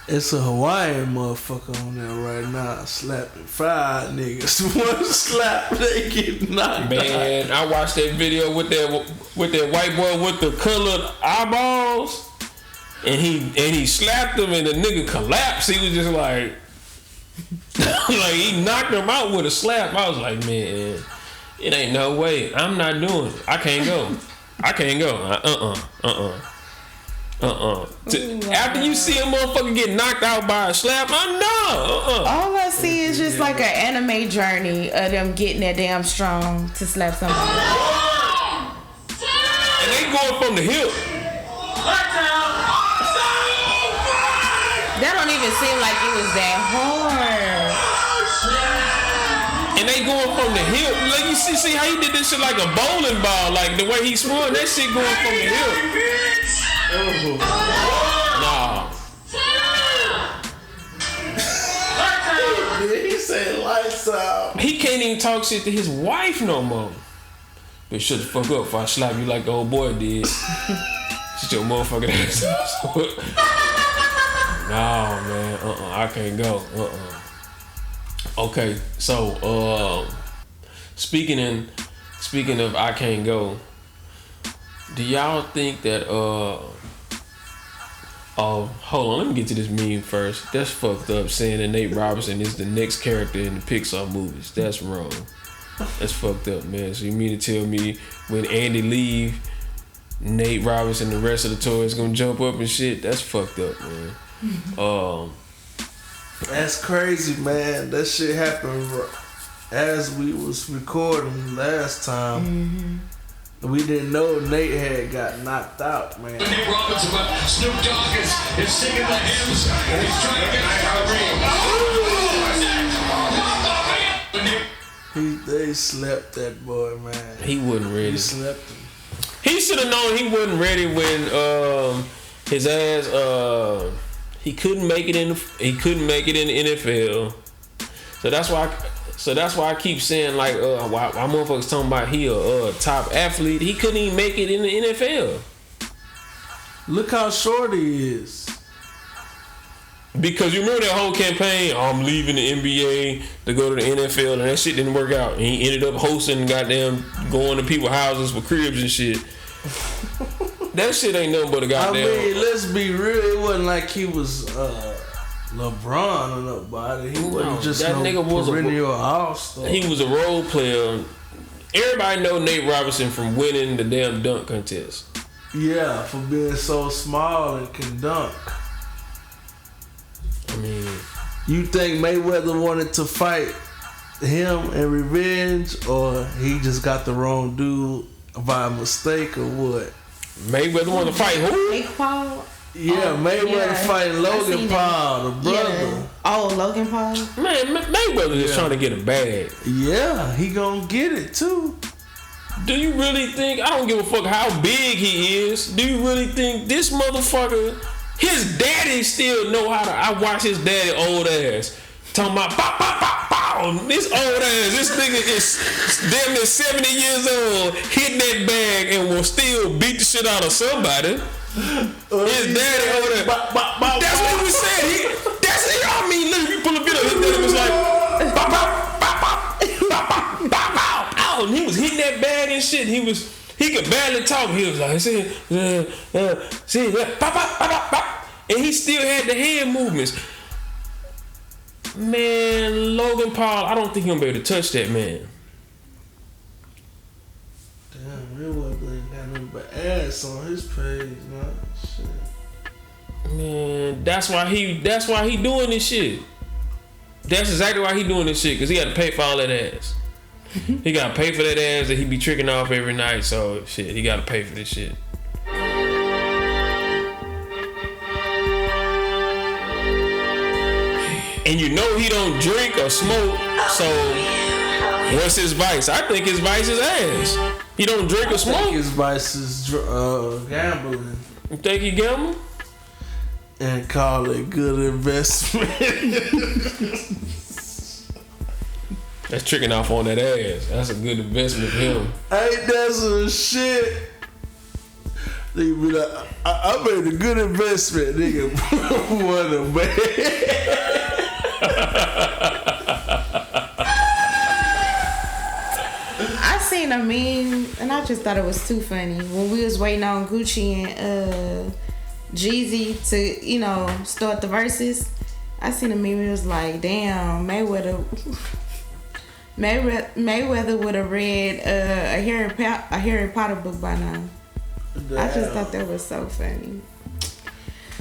It's a Hawaiian motherfucker on there right now slapping 5 niggas. One slap, they get knocked Man, out. I watched that video with that white boy with the colored eyeballs, and he slapped him, and the nigga collapsed. He was just like he knocked him out with a slap. I was like, man, it ain't no way. I'm not doing it. I can't go. After you see a motherfucker get knocked out by a slap, All I see is just like an anime journey of them getting that damn strong to slap somebody. And they going from the hip. even seem like it was that hard. And they going from the hip. Like you see how he did this shit like a bowling ball. Like the way he swung, that shit going from the hip. Nah. He said lights out. He can't even talk shit to his wife no more. But shut the fuck up if I slap you like the old boy did. Shut your motherfucking ass up. No, man. I can't go. Okay, so speaking of I can't go, do y'all think that hold on, let me get to this meme first. That's fucked up saying that Nate Robinson is the next character in the Pixar movies. That's wrong. That's fucked up, man. So you mean to tell me when Andy leave, Nate Robinson and the rest of the toys gonna jump up and shit? That's fucked up, man. That's crazy, man. That shit happened as we was recording last time. Mm-hmm. We didn't know Nate had got knocked out, man. Nate Robinson, but Snoop Dogg is singing the hymns and he's trying to get They slept that boy, man. He wasn't ready. He slept him. He should have known he wasn't ready when his ass he couldn't make it in the NFL. So that's why I keep saying like why motherfuckers talking about he a top athlete. He couldn't even make it in the NFL. Look how short he is. Because you remember that whole campaign, I'm leaving the NBA to go to the NFL, and that shit didn't work out. And he ended up hosting goddamn going to people's houses for cribs and shit. That shit ain't nothing but a goddamn. I mean, let's be real. It wasn't like he was LeBron or nobody. He wasn't just that nigga was perennial all-star. He was a role player. Everybody know Nate Robinson from winning the damn dunk contest. Yeah, for being so small and can dunk. I mean, you think Mayweather wanted to fight him in revenge, or he just got the wrong dude by mistake, or what? Mayweather wanted to fight who? Jake Paul. Yeah, Mayweather fighting Logan Paul, the brother. Yeah. Oh, Logan Paul. Man, Mayweather is trying to get a bag. Yeah, he gonna get it too. Do you really think? I don't give a fuck how big he is. Do you really think this motherfucker? His daddy still know how to. I watch his daddy old ass talking about pow, pow, pow, pow. This old ass, this nigga is damn near 70 years old, hitting that bag and will still beat the shit out of somebody. His daddy old ass. That's what he was saying. That's it. I mean, look, you pull a video, his daddy was like, pow, pow, pow, pow, pow, pow, pow, pow, and he was hitting that bag and shit. He could barely talk. He was like, see, pop, pop, pop, pop. And he still had the hand movements. Man, Logan Paul, I don't think he'll be able to touch that man. Damn, Mayweather ain't got nothing but ass on his page, man. Shit. Man, that's why he doing this shit. That's exactly why he doing this shit, because he got to pay for all that ass. He gotta pay for that ass that he be tricking off every night, so shit, he gotta pay for this shit. And you know he don't drink or smoke, so what's his vice? I think his vice is ass. He don't drink or smoke. I think his vice is gambling. You think he gamble? And call it good investment. That's tricking off on that ass. That's a good investment for him. Ain't that some shit? Nigga be like, I made a good investment, nigga. What a man. I seen a meme and I just thought it was too funny. When we was waiting on Gucci and Jeezy to, start the verses, I seen a meme. It was like, damn, Mayweather would have read a Harry Potter book by now. Damn. I just thought that was so funny.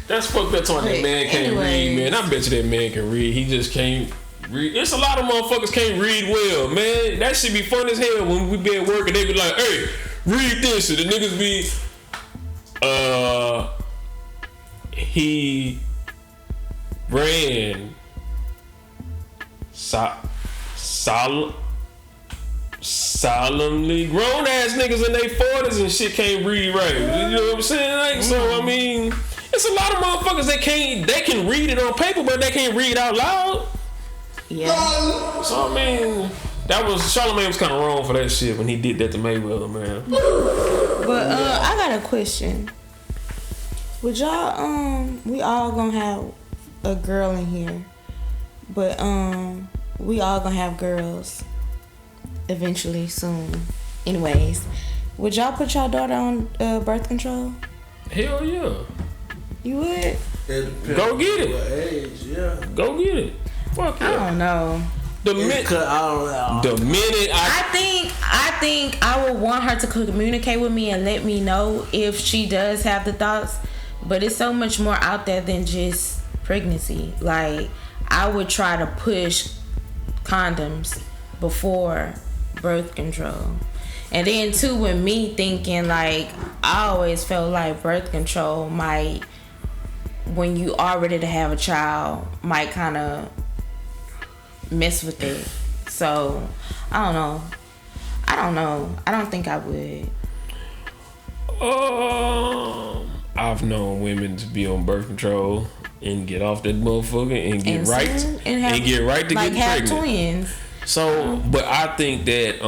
That's fucked up talking that man can't read, man. I bet you that man can read. He just can't read. There's a lot of motherfuckers can't read well, man. That shit be fun as hell when we be at work and they be like, hey, read this. And the niggas be, ran solemnly grown ass niggas in their 40s and shit can't read right. You know what I'm saying? Like, so I mean, it's a lot of motherfuckers that can read it on paper, but they can't read out loud. Yeah. So I mean, Charlamagne was kind of wrong for that shit when he did that to Mayweather, man. But I got a question. Would y'all we all gonna have a girl in here, but we all gonna have girls eventually soon. Anyways, would y'all put y'all daughter on birth control? Hell yeah. You would? Go get it. Age, yeah. Go get it. Fuck yeah. I don't know. The minute I think I would want her to communicate with me and let me know if she does have the thoughts. But it's so much more out there than just pregnancy. Like, I would try to push condoms before birth control. And then too, with me thinking, like, I always felt like birth control might, when you are ready to have a child, might kind of mess with it. So I don't know. I don't think I would. I've known women to be on birth control and get off that motherfucker and get right to like get have pregnant. Twins. So, but I think that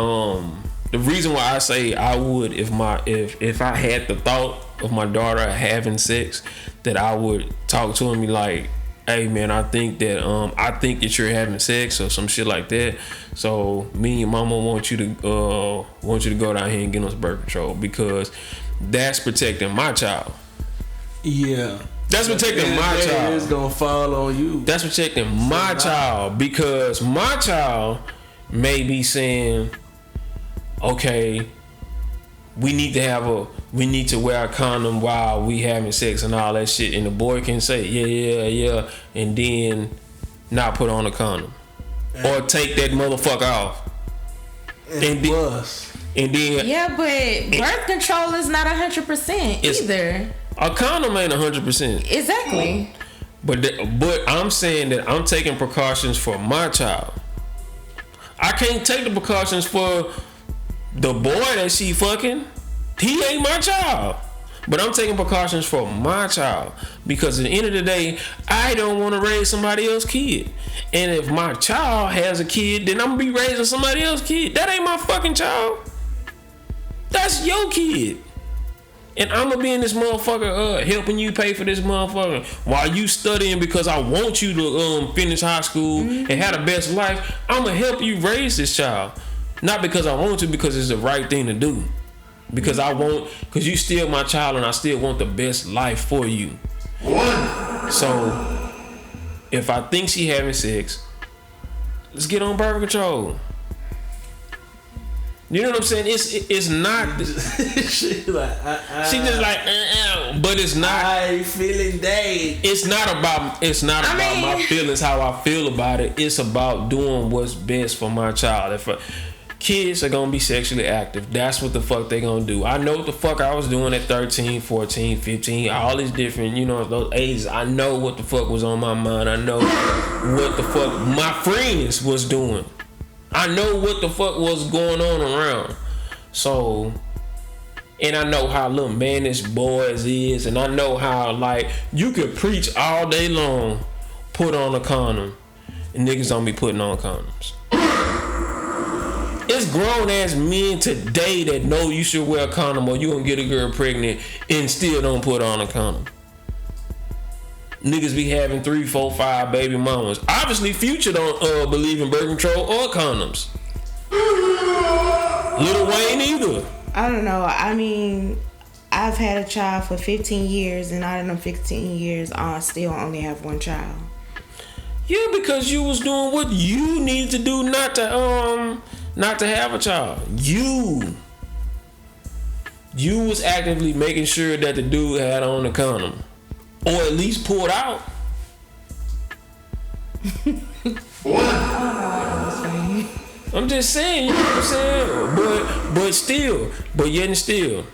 the reason why I say I would, if I had the thought of my daughter having sex, that I would talk to him and be like, hey man, I think that you're having sex or some shit like that. So me and your mama want you to go down here and get us birth control, because that's protecting my child. Yeah. That's protecting my child. It's gonna fall on you. That's protecting my child, because my child may be saying, okay, we need to wear a condom while we having sex and all that shit, and the boy can say yeah, and then not put on a condom or take that motherfucker off. And then yeah, but birth control is not 100% either. A condom ain't 100%. Exactly. But I'm saying that I'm taking precautions for my child. I can't take the precautions for the boy that she fucking. He ain't my child. But I'm taking precautions for my child, because at the end of the day, I don't want to raise somebody else's kid. And if my child has a kid, then I'm gonna be raising somebody else's kid. That ain't my fucking child. That's your kid. And I'm gonna be in this motherfucker helping you pay for this motherfucker while you studying, because I want you to finish high school and have the best life. I'm gonna help you raise this child, not because I want to, because it's the right thing to do. Because you still my child and I still want the best life for you. So if I think she having sex, let's get on birth control. You know what I'm saying? It's not. She like, she just like, but it's not. I feeling day. It's not about my feelings, how I feel about it. It's about doing what's best for my child. If kids are gonna be sexually active, that's what the fuck they gonna do. I know what the fuck I was doing at 13, 14, 15, all these different, those ages. I know what the fuck was on my mind. I know what the fuck my friends was doing. I know what the fuck was going on around. So, and I know how little mannish boys is, and I know how, like, you could preach all day long, put on a condom, and niggas don't be putting on condoms. It's grown ass men today that know you should wear a condom or you gonna get a girl pregnant and still don't put on a condom. Niggas be having 3, 4, 5 baby mamas. Obviously, Future don't believe in birth control or condoms. Lil Wayne either. I don't know. I mean, I've had a child for 15 years, and out of them 15 years, I still only have one child. Yeah, because you was doing what you needed to do not to have a child. You was actively making sure that the dude had on a condom. Or at least pulled out. I'm just saying, you know what I'm saying? But yet and still.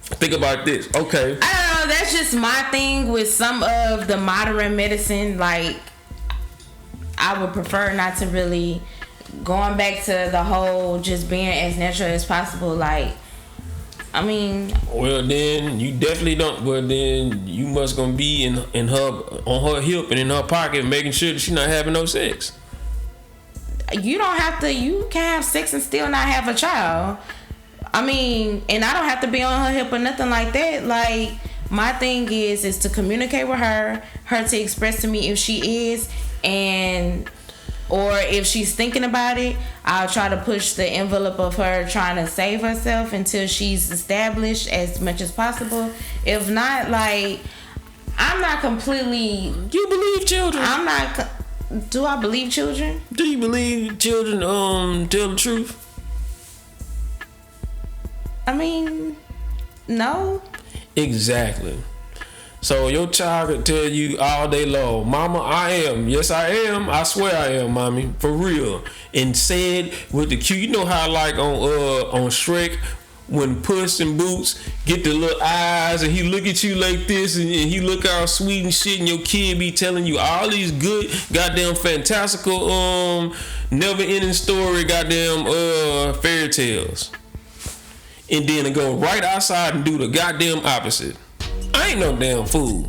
Think about this. Okay. I don't know, that that's just my thing with some of the modern medicine. Like, I would prefer not to really going back to the whole just being as natural as possible. Like, I mean, well then you definitely don't. Well then you must gonna be in her on her hip and in her pocket, making sure that she's not having no sex. you don't have to. You can have sex and still not have a child. I mean, and I don't have to be on her hip or nothing like that. Like, my thing is to communicate with her to express to me if she is, and or if she's thinking about it, I'll try to push the envelope of her trying to save herself until she's established as much as possible. If not, like, I'm not completely. You believe children? I'm not. Do I believe children? Do you believe children tell the truth? I mean, no. Exactly. So your child could tell you all day long, "Mama, I am. Yes, I am. I swear I am, mommy, for real." And said with the cue, you know how like on Shrek, when Puss in Boots get the little eyes and he look at you like this and he look all sweet and shit, and your kid be telling you all these good goddamn fantastical never ending story goddamn fairy tales, and then to go right outside and do the goddamn opposite. I ain't no damn fool.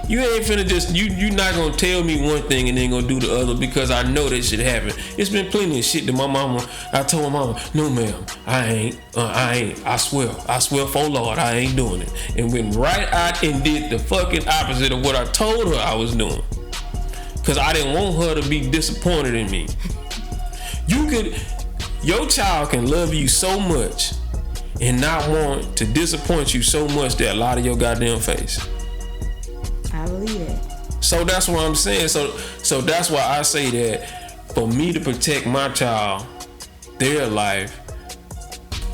You ain't finna just you not gonna tell me one thing and then gonna do the other because I know that shit happen. It's been plenty of shit that my mama. I told my mama, "No, ma'am, I ain't. I swear for Lord, I ain't doing it." And went right out and did the fucking opposite of what I told her I was doing, cause I didn't want her to be disappointed in me. Your child can love you so much and not want to disappoint you so much that lie to your goddamn face. I believe it. So that's what I'm saying. So that's why I say that for me to protect my child, their life.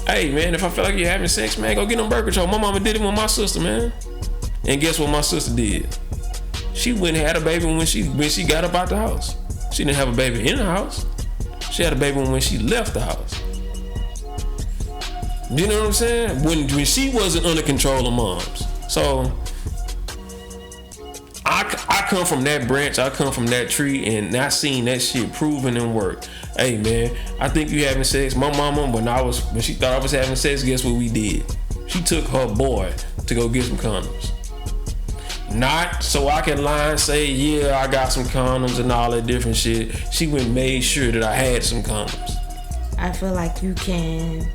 Hey man, if I feel like you're having sex, man, go get them birth control. My mama did it with my sister, man. And guess what my sister did? She went and had a baby when she got up out the house. She didn't have a baby in the house. She had a baby when she left the house. You know what I'm saying? When she wasn't under control of moms. So I come from that branch, I come from that tree, and I seen that shit proven and work. Hey man, I think you having sex. My mama, when she thought I was having sex, guess what we did? She took her boy to go get some condoms. Not so I can lie and say, yeah, I got some condoms and all that different shit. She went and made sure that I had some condoms. I feel like you can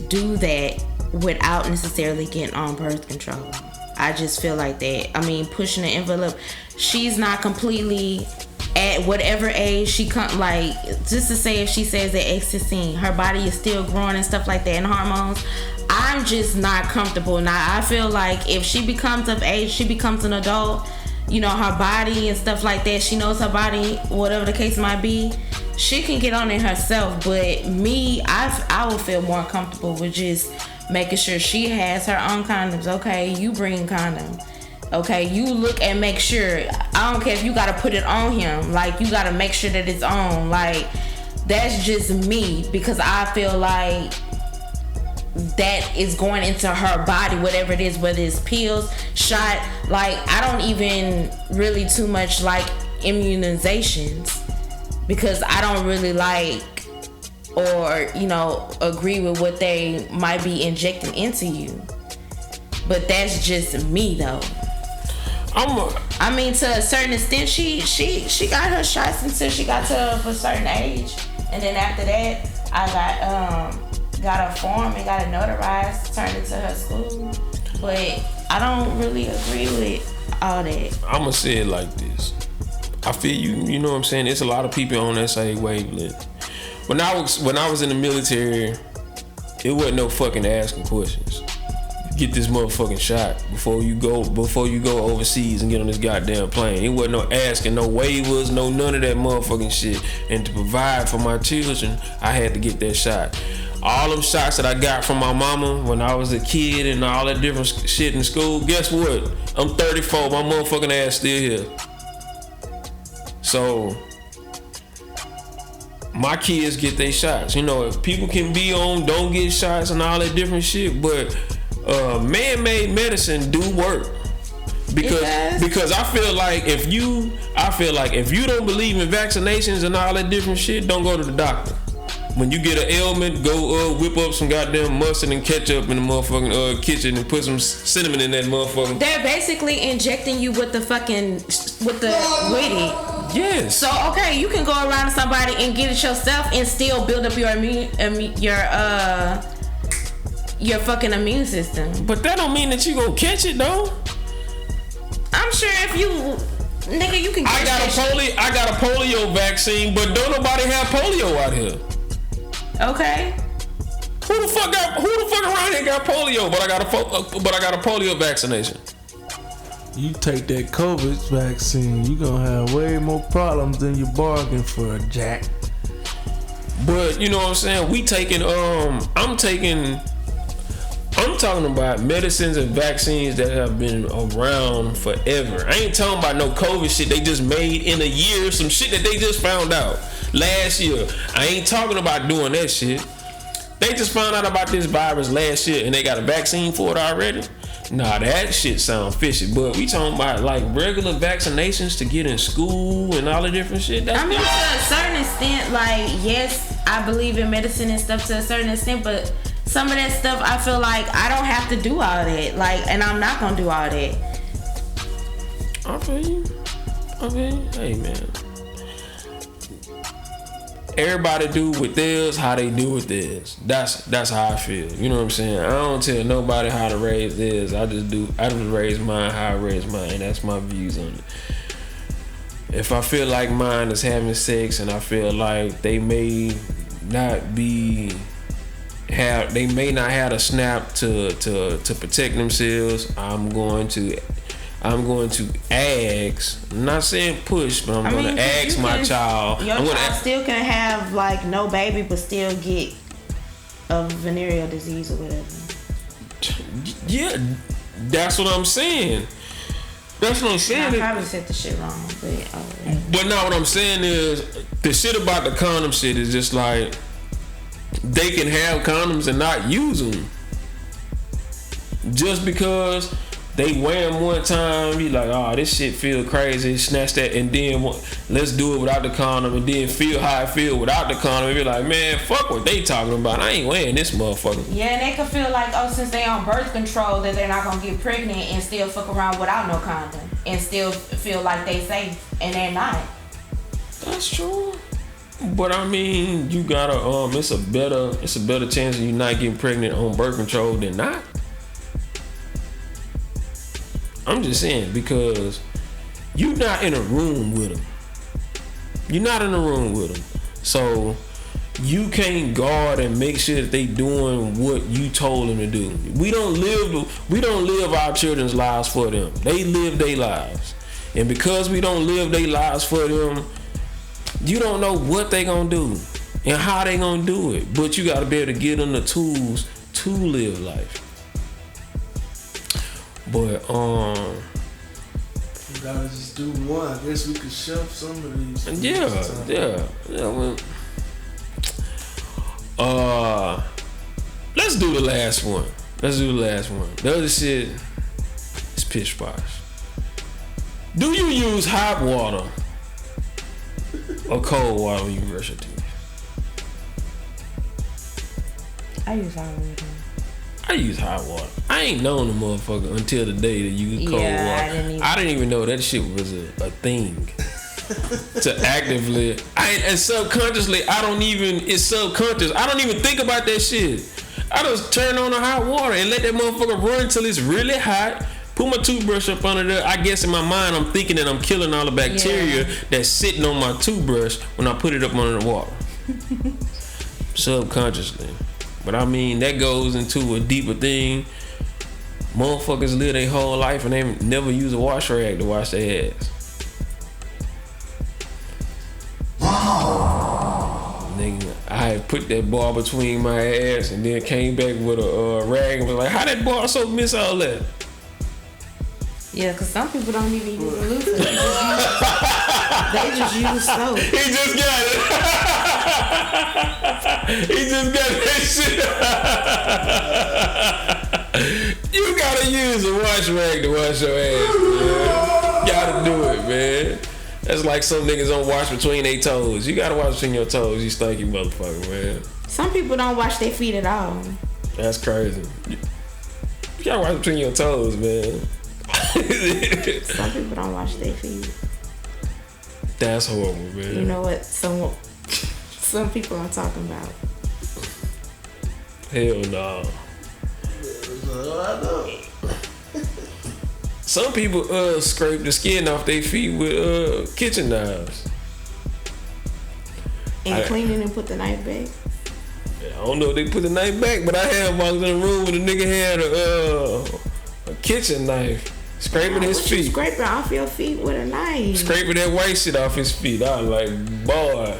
do that without necessarily getting on birth control. I just feel like that. I mean, pushing the envelope. She's not completely at whatever age she like, just to say if she says at age 16, her body is still growing and stuff like that and hormones. I'm just not comfortable. Now, I feel like if she becomes of age, she becomes an adult, you know, her body and stuff like that, she knows her body, whatever the case might be, she can get on it herself. But me, I will feel more comfortable with just making sure she has her own condoms. Okay, you bring condom. Okay, you look and make sure. I don't care if you gotta put it on him. Like, you gotta make sure that it's on. Like, that's just me, because I feel like that is going into her body, whatever it is, whether it's pills, shot. Like, I don't even really too much like immunizations, because I don't really like or, you know, agree with what they might be injecting into you. But that's just me though. I mean, to a certain extent, she got her shots until she got to a certain age, and then after that, I got a form and got it notarized, turned it to her school. But I don't really agree with all that. I'ma say it like this. I feel you. You know what I'm saying? There's a lot of people on that same wavelength. When I was in the military, it wasn't no fucking asking questions. Get this motherfucking shot before you go overseas and get on this goddamn plane. It wasn't no asking, no waivers, no none of that motherfucking shit. And to provide for my children, I had to get that shot. All them shots that I got from my mama when I was a kid and all that different shit in school, guess what? I'm 34, my motherfucking ass still here. So my kids get their shots. You know, if people can be on, don't get shots and all that different shit, but man-made medicine do work. Because I feel like if you don't believe in vaccinations and all that different shit, don't go to the doctor. When you get an ailment, go whip up some goddamn mustard and ketchup in the motherfucking kitchen and put some cinnamon in that motherfucker. They're basically injecting you with it. Yes. So okay, you can go around to somebody and get it yourself and still build up your fucking immune system. But that don't mean that you gonna catch it though. I'm sure if you, nigga, you can get it. I got a polio vaccine, but don't nobody have polio out here. Okay. Who the fuck around here got polio? But I got a polio vaccination. You take that COVID vaccine, you gonna have way more problems than you bargained for, Jack. But you know what I'm saying? I'm talking about medicines and vaccines that have been around forever. I ain't talking about no COVID shit they just made in a year, some shit that they just found out last year. I ain't talking about doing that shit. They just found out about this virus last year and they got a vaccine for it already. Nah, that shit sound fishy. But we talking about like regular vaccinations to get in school and all the different shit. I mean, to a certain extent, like, yes, I believe in medicine and stuff to a certain extent, but some of that stuff I feel like I don't have to do all that. Like, and I'm not gonna do all that. I feel you. Hey man. Everybody do with theirs how they do with theirs. That's how I feel. You know what I'm saying? I don't tell nobody how to raise theirs. I just raise mine how I raise mine. That's my views on it. If I feel like mine is having sex and I feel like they may not have a snap to protect themselves, I'm going to ask. I'm not saying push, but I'm going to ask my child. Your child still can have like no baby, but still get a venereal disease or whatever. Yeah, that's what I'm saying. I probably said the shit wrong, but now what I'm saying is the shit about the condom shit is just like they can have condoms and not use them just because they wear them one time. Be like, oh, this shit feel crazy. Snatch that, and then let's do it without the condom, and then feel how I feel without the condom. And be like, man, fuck what they talking about. I ain't wearing this motherfucker. Yeah, and they could feel like, oh, since they on birth control, that they're not gonna get pregnant and still fuck around without no condom and still feel like they safe, and they're not. That's true. But I mean, you gotta it's a better chance of you not getting pregnant on birth control than not. I'm just saying, because you're not in a room with them. So you can't guard and make sure that they doing what you told them to do. We don't live our children's lives for them. They live their lives. And because we don't live their lives for them, you don't know what they gonna do and how they gonna do it. But you gotta be able to give them the tools to live life. But we gotta just do one. I guess we could shove some of these. Yeah. Well, let's do the last one. The other shit is pish posh. Do you use hot water or cold water when you brush your teeth? I use hot water. I use hot water. I ain't known the motherfucker until the day that you use cold water. I didn't even know that shit was a thing. To actively, and subconsciously, it's subconscious. I don't even think about that shit. I just turn on the hot water and let that motherfucker run until it's really hot. Put my toothbrush up under there. I guess in my mind, I'm thinking that I'm killing all the bacteria that's sitting on my toothbrush when I put it up under the water. Subconsciously. But I mean, that goes into a deeper thing. Motherfuckers live their whole life and they never use a wash rag to wash their ass. Nigga, I put that ball between my ass and then came back with a rag and was like, how that ball so miss all that? Yeah, because some people don't even use a loofah. They just use soap. He just got it. He just got that shit. You gotta gotta use a wash rag to wash your ass, man. Gotta do it, man. That's like some niggas don't wash between their toes. You gotta wash between your toes, you stinky motherfucker, man. Some people don't wash their feet at all. That's crazy. You gotta wash between your toes, man. Some people don't wash their feet. That's horrible, man. You know what? Some people I'm talking about. Hell no. Some people scrape the skin off their feet with kitchen knives. And clean it and put the knife back. I don't know if they put the knife back, but I had walked in the room where the nigga had a kitchen knife. Scraping his feet. Scraping off your feet with a knife. Scraping that white shit off his feet. I was like, boy.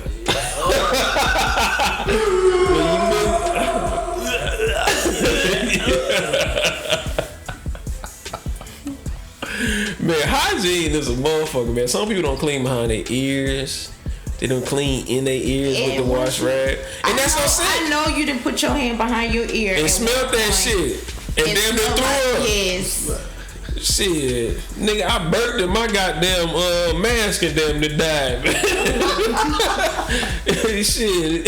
Man, hygiene is a motherfucker, man. Some people don't clean behind their ears. They don't clean in their ears with the wash rag. And that's what I'm saying. I know you didn't put your hand behind your ear. And smell that shit. And then they throw up. Yes. Shit, nigga, I burnt in my goddamn mask and damn to die. Shit,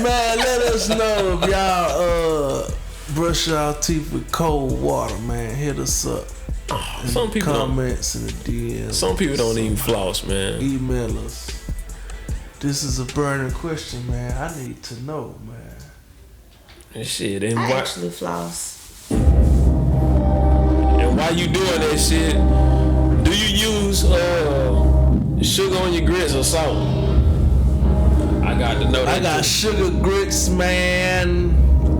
Man, let us know if y'all brush y'all teeth with cold water, man. Hit us up. Some people comments in the DMs. Some people don't even floss, man. Email us. This is a burning question, man. I need to know, man. And shit, and I actually floss. While you doing that shit, do you use sugar on your grits or salt? I got to know that. I got sugar grits, man.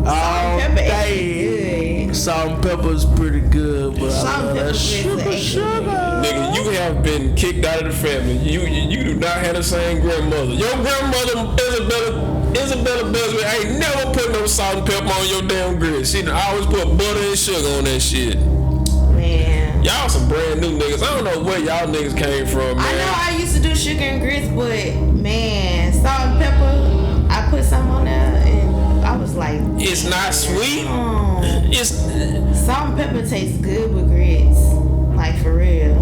All day. Salt and pepper is pretty good, but I love that sugar. Nigga, you have been kicked out of the family. You do not have the same grandmother. Your grandmother, Isabella Beswick, ain't never put no salt and pepper on your damn grits. She always put butter and sugar on that shit. Man. Y'all some brand new niggas. I don't know where y'all niggas came from, man. I know I used to do sugar and grits, but man, salt and pepper, I put some on there and I was like, it's not sweet. It's salt and pepper tastes good with grits. Like for real.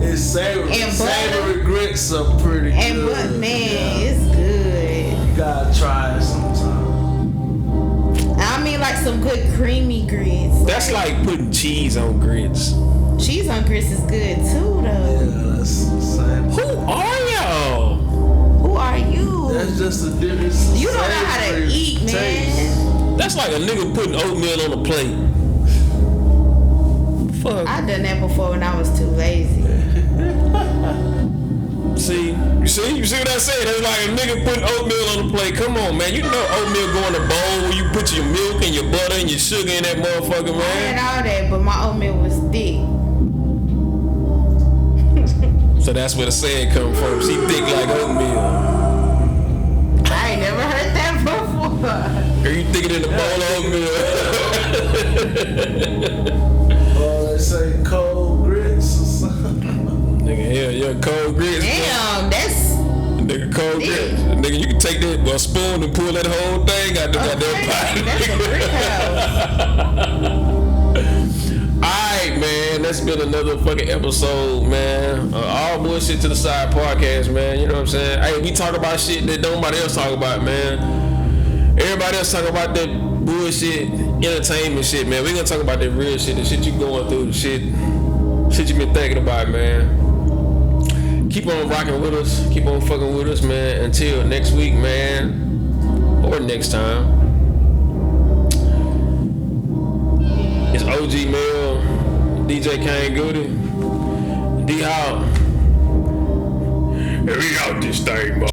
It's savory. And Savory grits are pretty and good. But man, it's good. You gotta try it sometime. I mean like some good creamy grits. That's like putting cheese on grits. Cheese on grits is good too, though. Yeah, that's the same. Who are y'all? Who are you? That's just a difference. You don't know how to eat, man. That's like a nigga putting oatmeal on a plate. Fuck. I done that before when I was too lazy. See what I said? That's like a nigga putting oatmeal on the plate. Come on, man. You know oatmeal go in a bowl where you put your milk and your butter and your sugar in that motherfucker, I man. had all that, but my oatmeal was thick. So that's where the saying come from. She thick like oatmeal. I ain't never heard that before. Girl, you thicker than a bowl of oatmeal. Oh, they say cold grits or something. Nigga, hell, yeah, cold grits. Damn, that's Nigga, cold grits. Nigga, you can take that with a spoon and pull that whole thing out the goddamn pot. That's a brick house. Alright, man, that's been another fucking episode, man. All bullshit to the side podcast, man. You know what I'm saying? Hey, we talk about shit that nobody else talk about, man. Everybody else talk about that bullshit, entertainment shit, man. We gonna talk about that real shit, the shit you going through, the shit you been thinking about, man. Keep on rocking with us. Keep on fucking with us, man. Until next week, man. Or next time. It's OG Mel, DJ Kane Goody, D Hall. And we out this thing, boy.